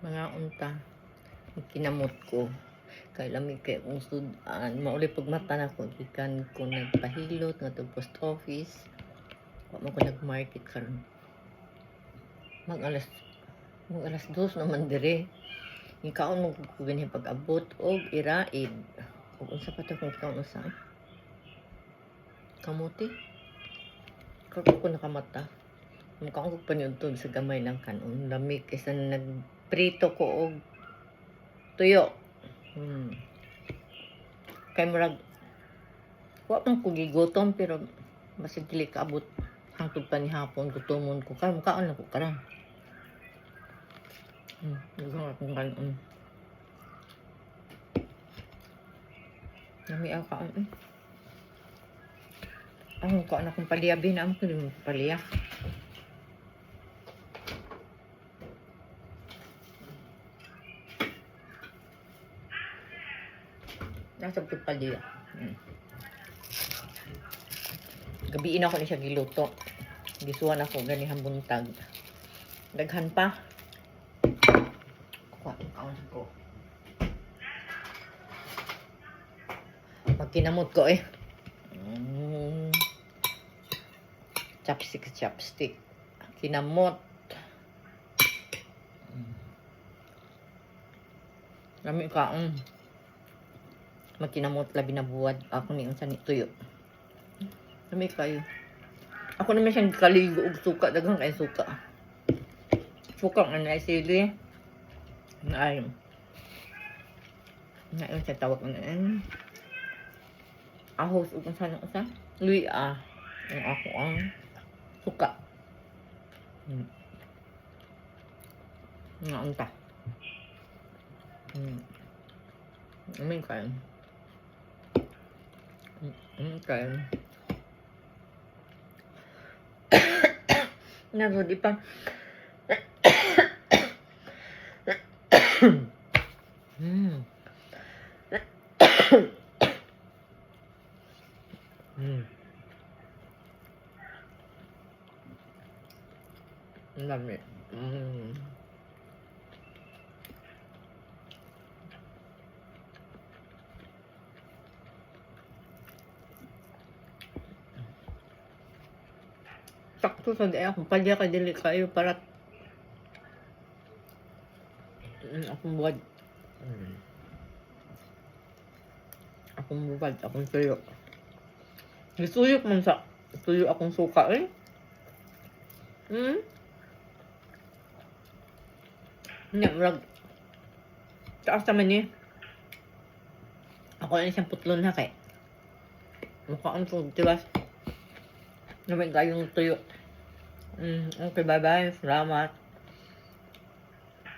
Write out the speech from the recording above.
mga unta kinamot ko kay lamig kay kung sudan mauli pag mata na ko gikan ko nagpahilot nga to post office wa man ko nagmarket karon mag alas 2 naman dire ikaon mo ko ganhi pag abot og iraid ug unsa pa to kung kaon usa kamuti kako ko nakamata mukha ko panyudtod sa gamay lang kanon lamig kaysa nagprito ko og tuyo. Kay murag wa man ko gigutom pero basig dili kaabot hangtod pa ni hapon gutomon ko karon kaon na ko karon. Dugang akong kanon. Nami ako kaon. Ang kaon akong paliya binam ko din paliya. Nasa pagpaliya. Gabiin ako ni siya giluto. Gisuwan ako ganihang buntag. Daghan pa. Kaon ko. Magkinamot ko eh. Chopstick. Kinamot. Lami kaon. Magkinamot labi na buwad ako ni unsa ni tuyo. Lami kayo. Ako naman siyang kaligo og suka daghang kay suka. Suka nga na sili. Na sa tawag na ahos ug unsa na usa? Luya. Ang ako ang suka. Nga unta. Amin kayo. Okay. Nago di pa. Lami. Sakto sa daya kung palya ka dili kayo para akong buwad akong tuyo gisuyok man sa tuyo akong suka eh hindi murag taas naman eh ako lang siyang putlon na kay mukhaan ko tiwas naman kayong tuyo. Okay, bye-bye. Salamat.